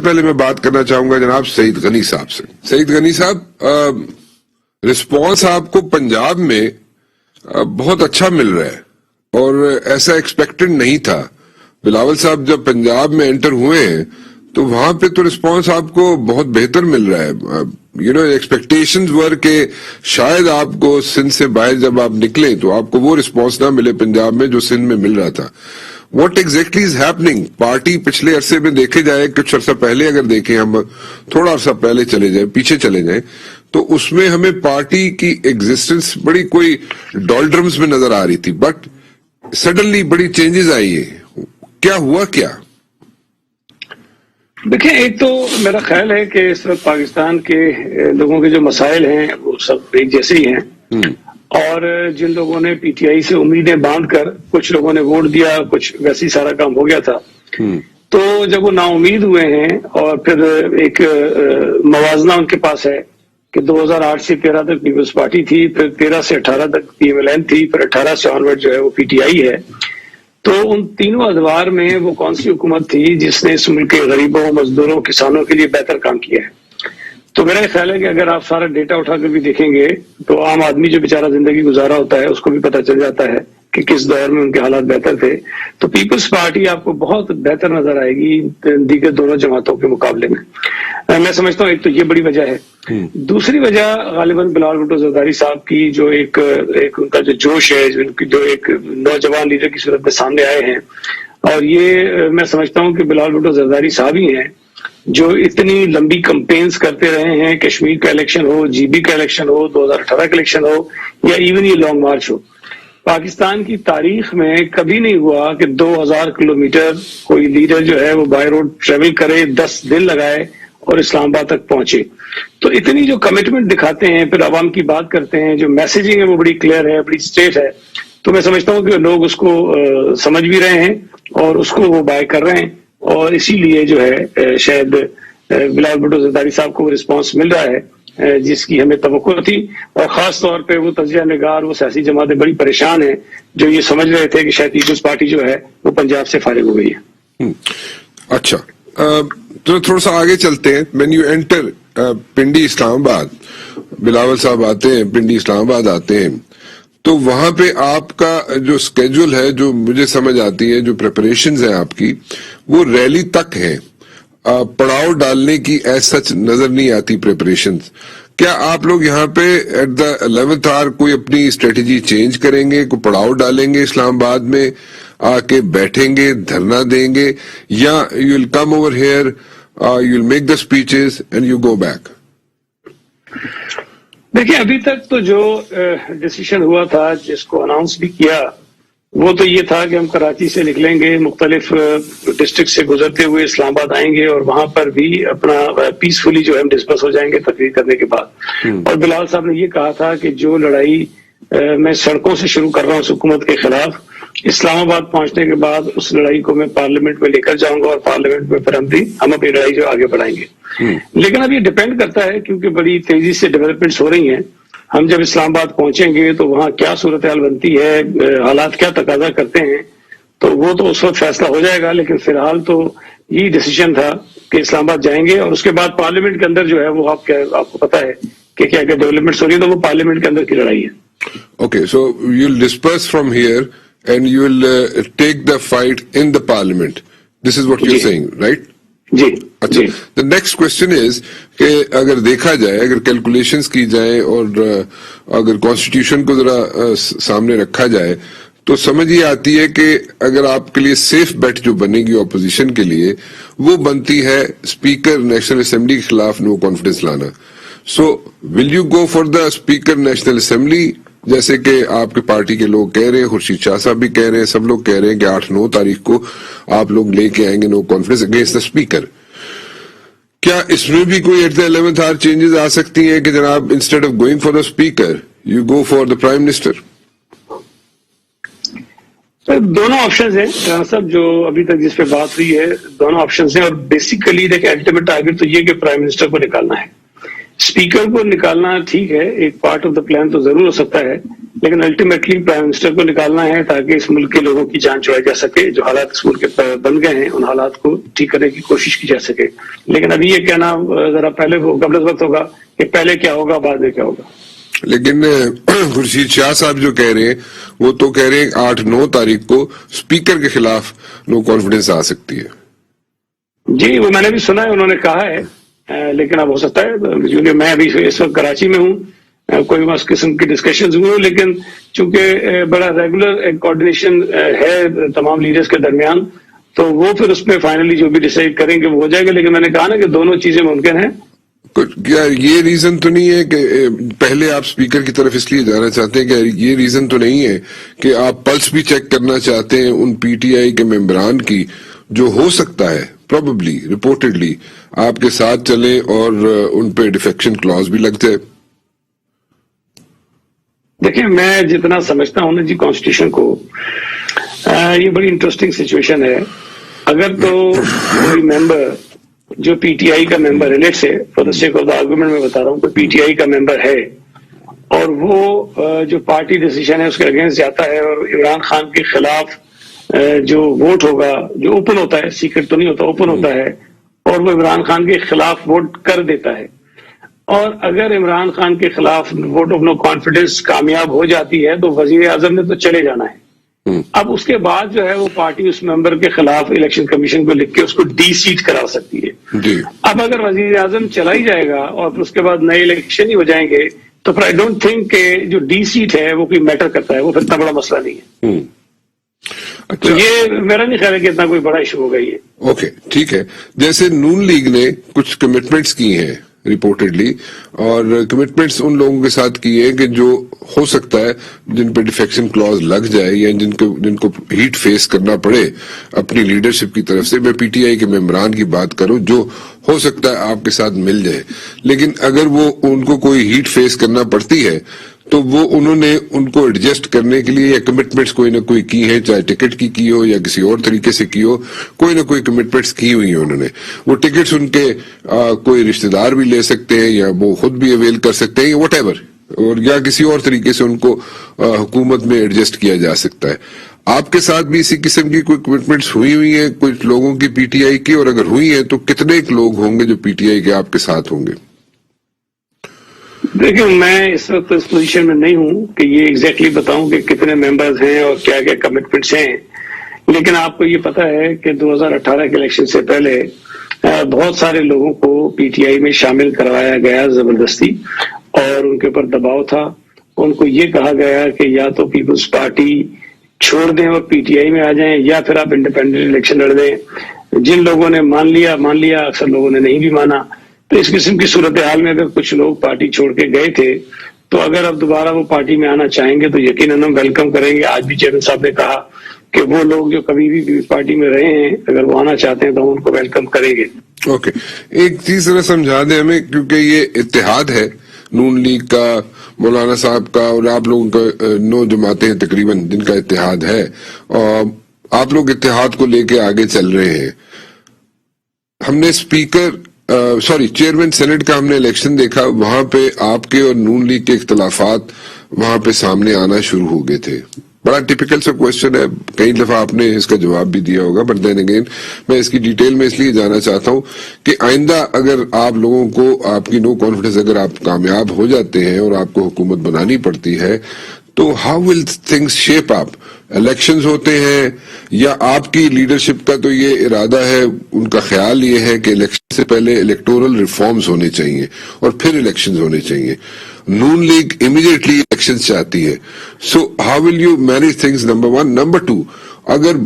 پہلے میں بات کرنا چاہوں گا جناب سعید غنی صاحب سے. سعید غنی صاحب، رسپانس آپ کو پنجاب میں بہت اچھا مل رہا ہے اور ایسا ایکسپیکٹڈ نہیں تھا. بلاول صاحب جب پنجاب میں انٹر ہوئے ہیں تو وہاں پہ تو رسپانس آپ کو بہت بہتر مل رہا ہے. ایکسپیکٹیشنز ور کہ شاید آپ کو سندھ سے باہر جب آپ نکلیں تو آپ کو وہ رسپانس نہ ملے پنجاب میں جو سندھ میں مل رہا تھا. What exactly is happening? Party پچھلے عرصے میں دیکھے جائے، کچھ عرصہ پہلے اگر دیکھیں، ہم تھوڑا عرصہ پہلے چلے جائیں، پیچھے چلے جائیں، تو اس میں ہمیں پارٹی کی ایگزسٹنس بڑی کوئی ڈالڈرمز میں نظر آ رہی تھی، بٹ سڈنلی بڑی چینجز آئی ہیں. کیا ہوا کیا؟ دیکھیں، ایک تو میرا خیال ہے کہ اس وقت پاکستان کے لوگوں کے جو مسائل ہیں وہ سب ایک جیسے ہی ہیں، اور جن لوگوں نے پی ٹی آئی سے امیدیں باندھ کر کچھ لوگوں نے ووٹ دیا، کچھ ویسے ہی سارا کام ہو گیا تھا، تو جب وہ نا امید ہوئے ہیں اور پھر ایک موازنہ ان کے پاس ہے کہ 2008 سے 13 تک پیپلز پارٹی تھی، پھر 13 سے 18 تک پی ایم ایل این تھی، پھر 18 سے آنورڈ جو ہے وہ پی ٹی آئی ہے. تو ان تینوں ادوار میں وہ کون سی حکومت تھی جس نے اس ملک کے غریبوں، مزدوروں، کسانوں کے لیے بہتر کام کیا ہے؟ تو میرا خیال ہے کہ اگر آپ سارا ڈیٹا اٹھا کر بھی دیکھیں گے تو عام آدمی جو بیچارہ زندگی گزارا ہوتا ہے اس کو بھی پتہ چل جاتا ہے کہ کس دور میں ان کے حالات بہتر تھے. تو پیپلز پارٹی آپ کو بہت بہتر نظر آئے گی دیگر دونوں جماعتوں کے مقابلے میں. میں سمجھتا ہوں ایک تو یہ بڑی وجہ ہے. دوسری وجہ غالباً بلاول بھٹو زرداری صاحب کی جو ایک ان کا جو جوش ہے، جو ایک نوجوان لیڈر کی صورت میں سامنے آئے ہیں، اور یہ میں سمجھتا ہوں کہ بلاول بھٹو زرداری صاحب ہی ہیں جو اتنی لمبی کمپینز کرتے رہے ہیں. کشمیر کا الیکشن ہو، جی بی کا الیکشن ہو، 2018 کا الیکشن ہو، یا ایون یہ لانگ مارچ ہو، پاکستان کی تاریخ میں کبھی نہیں ہوا کہ 2000 کلومیٹر کوئی لیڈر جو ہے وہ بائی روڈ ٹریول کرے، 10 دن لگائے اور اسلام آباد تک پہنچے. تو اتنی جو کمٹمنٹ دکھاتے ہیں، پھر عوام کی بات کرتے ہیں، جو میسیجنگ ہے وہ بڑی کلیئر ہے، بڑی اسٹریٹ ہے. تو میں سمجھتا ہوں کہ لوگ اس کو سمجھ بھی رہے ہیں اور اس کو وہ بائی کر رہے ہیں، اور اسی لیے جو ہے شاید بلاول بھٹو زرداری صاحب کو رسپانس مل رہا ہے جس کی ہمیں توقع تھی. اور خاص طور پہ وہ تجزیہ نگار، وہ سیاسی جماعتیں بڑی پریشان ہیں جو یہ سمجھ رہے تھے کہ شاید پیپلز پارٹی جو ہے وہ پنجاب سے فارغ ہو گئی ہے. اچھا، تو تھوڑا سا آگے چلتے ہیں. وین یو انٹر پنڈی اسلام آباد، بلاول صاحب آتے ہیں پنڈی اسلام آباد آتے ہیں، تو وہاں پہ آپ کا جو اسکیجول ہے، جو مجھے سمجھ آتی ہے، جو پریپریشنز ہیں آپ کی، وہ ریلی تک ہیں. پڑاؤ ڈالنے کی ایز سچ نظر نہیں آتی پریپریشنز. کیا آپ لوگ یہاں پہ ایٹ دا 11th آور کوئی اپنی اسٹریٹجی چینج کریں گے، کوئی پڑاؤ ڈالیں گے اسلام آباد میں آ کے بیٹھیں گے، دھرنا دیں گے، یا you will come over here, you will make the speeches and you go back? دیکھیں، ابھی تک تو جو ڈیسیشن ہوا تھا، جس کو اناؤنس بھی کیا، وہ تو یہ تھا کہ ہم کراچی سے نکلیں گے، مختلف ڈسٹرکٹ سے گزرتے ہوئے اسلام آباد آئیں گے، اور وہاں پر بھی اپنا پیسفلی جو ہم ڈسپرس ہو جائیں گے تقریر کرنے کے بعد. اور بلاول صاحب نے یہ کہا تھا کہ جو لڑائی میں سڑکوں سے شروع کر رہا ہوں اس حکومت کے خلاف، اسلام آباد پہنچنے کے بعد اس لڑائی کو میں پارلیمنٹ میں لے کر جاؤں گا، اور پارلیمنٹ میں پھر ہم اپنی لڑائی جو آگے بڑھائیں گے. لیکن اب یہ ڈپینڈ کرتا ہے کیونکہ بڑی تیزی سے ڈیولپمنٹس ہو رہی ہیں. ہم جب اسلام آباد پہنچیں گے تو وہاں کیا صورتحال بنتی ہے، حالات کیا تقاضا کرتے ہیں، تو وہ تو اس وقت فیصلہ ہو جائے گا. لیکن فی الحال تو یہی ڈیسیشن تھا کہ اسلام آباد جائیں گے، اور اس کے بعد پارلیمنٹ کے اندر جو ہے وہ آپ کو پتا ہے کہ کیا کیا ڈیولپمنٹس ہو رہی ہیں، تو وہ پارلیمنٹ کے اندر کی لڑائی ہے. Okay, so you'll disperse from here and you will take the fight in the parliament. This is what you're saying, right? جی. اچھا، the next question is کہ اگر دیکھا جائے، اگر کیلکولیشنز کی جائے اور اگر کانسٹیٹیوشن کو ذرا سامنے رکھا جائے تو سمجھ یہ آتی ہے کہ اگر آپ کے لیے سیف بیٹ جو بنے گی اپوزیشن کے لیے، وہ بنتی ہے اسپیکر نیشنل اسمبلی کے خلاف نو کانفیڈنس لانا. So will you go for the speaker national assembly, جیسے کہ آپ کے پارٹی کے لوگ کہہ رہے ہیں، خورشید شاہ صاحب بھی کہہ رہے ہیں، سب لوگ کہہ رہے ہیں کہ 8-9 تاریخ کو آپ لوگ لے کے آئیں گے no confidence against the speaker. کیا اس میں بھی کوئی at the 11th our changes آ سکتی ہیں کہ جناب instead of going for the speaker you go for the prime minister? دونوں آپشنز ہیں صاحب، جو ابھی تک جس پہ بات ہوئی ہے، دونوں آپشنز ہیں. اور بیسیکلی دیکھیں، الٹیمیٹ ٹارگیٹ تو یہ کہ پرائم منسٹر کو نکالنا ہے. اسپیکر کو نکالنا ٹھیک ہے، ایک پارٹ آف دا پلان تو ضرور ہو سکتا ہے، لیکن الٹیمیٹلی پرائم منسٹر کو نکالنا ہے تاکہ اس ملک کے لوگوں کی جان چھڑائی جا سکے. جو حالات اس ملک کے بن گئے ہیں ان حالات کو ٹھیک کرنے کی کوشش کی جا سکے. لیکن ابھی یہ کہنا ذرا پہلے قبل از وقت ہوگا کہ پہلے کیا ہوگا بعد میں کیا ہوگا. لیکن خورشید شاہ صاحب جو کہہ رہے ہیں وہ تو کہہ رہے ہیں 8-9 تاریخ کو اسپیکر کے خلاف نو کانفیڈنس آ سکتی ہے. جی وہ میں نے بھی سنا ہے, انہوں نے کہا ہے, لیکن اب ہو سکتا ہے کیونکہ میں ابھی اس وقت کراچی میں ہوں, کوئی اس قسم کی ڈسکشنز ہوئے, لیکن چونکہ بڑا ریگولر کوآرڈینیشن ہے تمام لیڈرز کے درمیان, تو وہ پھر اس میں فائنلی جو بھی ڈیسائیڈ کریں گے وہ ہو جائے گا. لیکن میں نے کہا نا کہ دونوں چیزیں ممکن ہیں. کیا یہ ریزن تو نہیں ہے کہ پہلے آپ اسپیکر کی طرف اس لیے جانا چاہتے ہیں کہ یہ ریزن تو نہیں ہے کہ آپ پلس بھی چیک کرنا چاہتے ہیں ان پی ٹی آئی کے ممبران کی جو ہو سکتا ہے پروبیبلی رپورٹڈلی آپ کے ساتھ چلیں اور ان پہ ڈیفیکشن کلاز بھی لگ جائے؟ دیکھیں میں جتنا سمجھتا ہوں نا جی کانسٹیٹیوشن کو, یہ بڑی انٹرسٹنگ سچویشن ہے. اگر تو کوئی ممبر جو پی ٹی آئی کا ممبر ہے, لیٹ سے for the sake of the argument میں بتا رہا ہوں, کوئی پی ٹی آئی کا ممبر ہے اور وہ جو پارٹی ڈیسیژن ہے اس کے اگینسٹ جاتا ہے اور عمران خان کے خلاف جو ووٹ ہوگا, جو اوپن ہوتا ہے, سیکرٹ تو نہیں ہوتا, اوپن ہوتا ہے, اور وہ عمران خان کے خلاف ووٹ کر دیتا ہے, اور اگر عمران خان کے خلاف ووٹ آف نو کانفیڈنس کامیاب ہو جاتی ہے تو وزیر اعظم نے تو چلے جانا ہے. اب اس کے بعد جو ہے وہ پارٹی اس ممبر کے خلاف الیکشن کمیشن کو لکھ کے اس کو ڈی سیٹ کرا سکتی ہے. اب اگر وزیر اعظم چلا ہی جائے گا اور پھر اس کے بعد نئے الیکشن ہی ہو جائیں گے تو پھر آئی ڈونٹ تھنک کہ جو ڈی سیٹ ہے وہ کوئی میٹر کرتا ہے, وہ پھر اتنا بڑا مسئلہ نہیں ہے. تو یہ میرا نہیں خیال ہے کہ اتنا کوئی بڑا ایشو ہوگا یہ. اوکے ٹھیک ہے. جیسے نون لیگ نے کچھ کمٹمنٹس کی ہیں رپورٹڈلی, اور کمٹمنٹس ان لوگوں کے ساتھ کی ہے کہ جو ہو سکتا ہے جن پہ ڈیفیکشن کلاز لگ جائے یا جن کو ہیٹ فیس کرنا پڑے اپنی لیڈرشپ کی طرف سے. میں پی ٹی آئی کے ممبران کی بات کروں جو ہو سکتا ہے آپ کے ساتھ مل جائے, لیکن اگر وہ ان کو کوئی ہیٹ فیس کرنا پڑتی ہے تو وہ انہوں نے ان کو ایڈجسٹ کرنے کے لیے یا کمٹمنٹس کوئی نہ کوئی کی ہیں, چاہے ٹکٹ کی ہو یا کسی اور طریقے سے کی ہو, کوئی نہ کوئی کمٹمنٹس کی ہوئی ہیں انہوں نے. وہ ٹکٹس ان کے کوئی رشتہ دار بھی لے سکتے ہیں یا وہ خود بھی اویل کر سکتے ہیں, واٹ ایور, اور یا کسی اور طریقے سے ان کو حکومت میں ایڈجسٹ کیا جا سکتا ہے. آپ کے ساتھ بھی اسی قسم کی کوئی کمٹمنٹس ہوئی ہیں کچھ لوگوں کی پی ٹی آئی کی, اور اگر ہوئی ہیں تو کتنے لوگ ہوں گے جو پی ٹی آئی کے آپ کے ساتھ ہوں گے؟ دیکھیں میں اس وقت اس پوزیشن میں نہیں ہوں کہ یہ ایگزیکٹلی بتاؤں کہ کتنے ممبرز ہیں اور کیا کیا کمٹمنٹس ہیں, لیکن آپ کو یہ پتا ہے کہ 2018 کے الیکشن سے پہلے بہت سارے لوگوں کو پی ٹی آئی میں شامل کروایا گیا زبردستی, اور ان کے اوپر دباؤ تھا. ان کو یہ کہا گیا کہ یا تو پیپلز پارٹی چھوڑ دیں اور پی ٹی آئی میں آ جائیں, یا پھر آپ انڈیپینڈنٹ الیکشن لڑ دیں. جن لوگوں نے مان لیا, اکثر لوگوں نے نہیں بھی مانا. تو اس قسم کی صورتحال میں اگر کچھ لوگ پارٹی چھوڑ کے گئے تھے تو اگر اب دوبارہ وہ پارٹی میں آنا چاہیں گے تو یقیناً ہم ویلکم کریں گے. آج بھی چیئرمین صاحب نے کہا کہ وہ لوگ جو کبھی بھی پارٹی میں رہے ہیں اگر وہ آنا چاہتے ہیں تو ہم ان کو ویلکم کریں گے. اوکے, ایک چیز ذرا سمجھا دیں ہمیں, کیونکہ یہ اتحاد ہے نون لیگ کا, مولانا صاحب کا, اور آپ لوگوں کا 9 جماعتیں ہیں تقریباً جن کا اتحاد ہے, اور آپ لوگ اتحاد کو لے کے آگے چل رہے ہیں. ہم نے چیئرمین سینٹ کا ہم نے الیکشن دیکھا, وہاں پہ آپ کے اور نون لیگ کے اختلافات وہاں پہ سامنے آنا شروع ہو گئے تھے. بڑا ٹپیکل سا کوشچن ہے, کئی دفعہ آپ نے اس کا جواب بھی دیا ہوگا, بٹ دین اگین میں اس کی ڈیٹیل میں اس لیے جانا چاہتا ہوں کہ آئندہ اگر آپ لوگوں کو آپ کی نو کانفیڈنس اگر آپ کامیاب ہو جاتے ہیں اور آپ کو حکومت بنانی پڑتی ہے تو how will things shape up? Elections ہوتے ہیں یا آپ کی لیڈرشپ کا تو یہ ارادہ ہے, ان کا خیال یہ ہے کہ الیکشن سے پہلے الیکٹورل ریفارمز ہونے چاہیے اور پھر الیکشنز ہونے چاہیے. نون لیگ امیڈیٹلی الیکشنز چاہتی ہے. So how will you manage things? Number 1. Number 2, اگر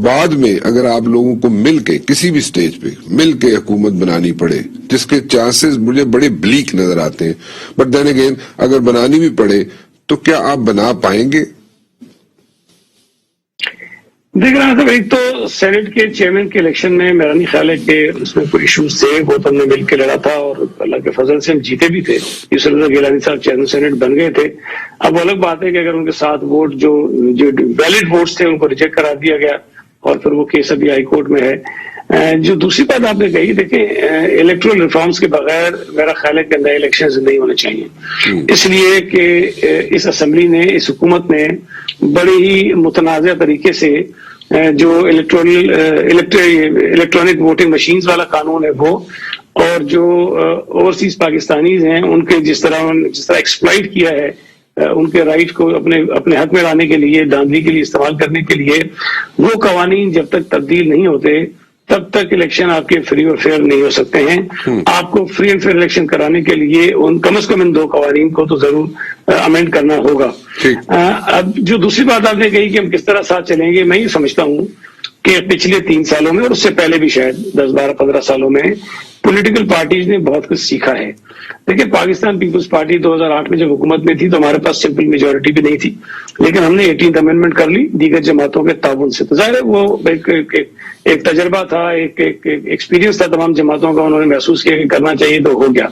بعد میں اگر آپ لوگوں کو مل کے کسی بھی سٹیج پہ مل کے حکومت بنانی پڑے, جس کے چانسز مجھے بڑے بلیک نظر آتے ہیں, بٹ دین اگین اگر بنانی بھی پڑے تو کیا آپ بنا پائیں گے؟ دیکھ رہا تھا, ایک تو سینٹ کے چیئرمین کے الیکشن میں میرا نہیں خیال ہے کہ اس میں کوئی ایشوز تھے. وہ تو ہم نے مل کے لڑا تھا اور اللہ کے فضل سے ہم جیتے بھی تھے. یوسف رضا گیلانی صاحب چیئرمین سینٹ بن گئے تھے. اب الگ بات ہے کہ اگر ان کے ساتھ ووٹ جو ویلڈ ووٹس تھے ان کو ریجیکٹ کرا دیا گیا اور پھر وہ کیس ابھی ہائی کورٹ میں ہے. جو دوسری بات آپ نے کہی، دیکھیں الیکٹرل ریفارمز کے بغیر میرا خیال ہے کہ نئے الیکشنز نہیں ہونے چاہیے، اس لیے کہ اس اسمبلی نے، اس حکومت نے بڑی ہی متنازع طریقے سے جو الیکٹرانک ووٹنگ مشینز والا قانون ہے وہ، اور جو اوورسیز پاکستانیز ہیں ان کے جس طرح ایکسپلائٹ کیا ہے ان کے رائٹ کو اپنے حق میں لانے کے لیے، دھاندلی کے لیے استعمال کرنے کے لیے، وہ قوانین جب تک تبدیل نہیں ہوتے تب تک الیکشن آپ کے فری اور فیئر نہیں ہو سکتے ہیں۔ آپ کو فری اینڈ فیئر الیکشن کرانے کے لیے کم از کم ان 2 قوانین کو تو ضرور امینڈ کرنا ہوگا۔ اب جو دوسری بات آپ نے کہی کہ ہم کس طرح ساتھ چلیں گے، میں یہ سمجھتا ہوں کہ پچھلے 3 سالوں میں اور اس سے پہلے بھی شاید 10 12 15 سالوں میں پولیٹیکل پارٹیز نے بہت کچھ سیکھا ہے۔ دیکھیں پاکستان پیپلز پارٹی 2008 میں جب حکومت میں تھی تو ہمارے پاس سمپل میجورٹی بھی نہیں تھی، لیکن ہم نے 18th امینڈمنٹ کر لی دیگر جماعتوں کے تعاون سے، تو ظاہر ہے وہ ایک تجربہ تھا، ایک ایکسپیرینس تھا تمام جماعتوں کا، انہوں نے محسوس کیا کہ کرنا چاہیے تو ہو گیا۔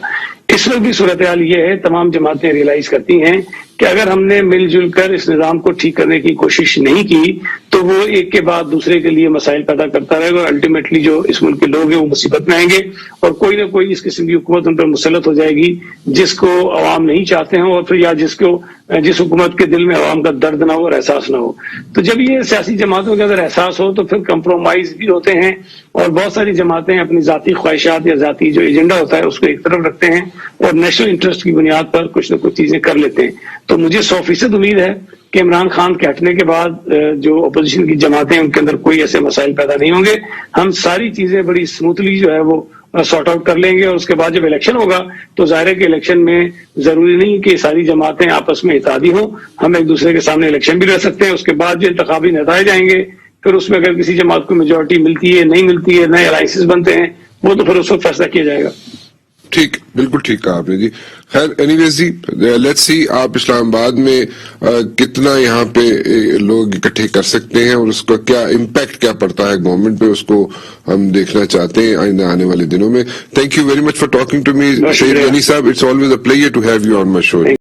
اس وقت بھی صورتحال یہ ہے، تمام جماعتیں ریئلائز کرتی ہیں کہ اگر ہم نے مل جل کر اس نظام کو ٹھیک کرنے کی کوشش نہیں کی تو وہ ایک کے بعد دوسرے کے لیے مسائل پیدا کرتا رہے گا، اور الٹیمیٹلی جو اس ملک کے لوگ ہیں وہ مصیبت میں آئیں گے، اور کوئی نہ کوئی اس قسم کی حکومت ان پر مسلط ہو جائے گی جس کو عوام نہیں چاہتے ہیں، اور پھر یا جس حکومت کے دل میں عوام کا درد نہ ہو اور احساس نہ ہو۔ تو جب یہ سیاسی جماعتوں کے اندر احساس ہو تو پھر کمپرومائز بھی ہوتے ہیں، اور بہت ساری جماعتیں اپنی ذاتی خواہشات یا ذاتی جو ایجنڈا ہوتا ہے اس کو ایک طرف رکھتے ہیں اور نیشنل انٹرسٹ کی بنیاد پر کچھ نہ کچھ چیزیں کر لیتے ہیں۔ تو مجھے 100% امید ہے کہ عمران خان کے ہٹنے کے بعد جو اپوزیشن کی جماعتیں ان کے اندر کوئی ایسے مسائل پیدا نہیں ہوں گے، ہم ساری چیزیں بڑی اسموتھلی جو ہے وہ سارٹ آؤٹ کر لیں گے، اور اس کے بعد جب الیکشن ہوگا تو ظاہر ہے کہ الیکشن میں ضروری نہیں کہ ساری جماعتیں آپس میں اتحادی ہوں، ہم ایک دوسرے کے سامنے الیکشن بھی لڑ سکتے ہیں۔ اس کے بعد جو انتخابی نتائج آئیں گے پھر اس میں اگر کسی جماعت کو میجورٹی ملتی ہے نہیں ملتی ہے، نئے الائنسز بنتے ہیں، وہ تو پھر اس وقت فیصلہ کیا جائے گا۔ ٹھیک، بالکل ٹھیک کہا آپ نے جی۔ خیر any ways G, let's see آپ اسلام آباد میں کتنا یہاں پہ لوگ اکٹھے کر سکتے ہیں اور اس کا کیا امپیکٹ کیا پڑتا ہے گورنمنٹ پہ، اس کو ہم دیکھنا چاہتے ہیں آئندہ آنے والے دنوں میں۔ Thank you very much for talking to me Syed Ghani صاحب، it's always a pleasure to have you on my show.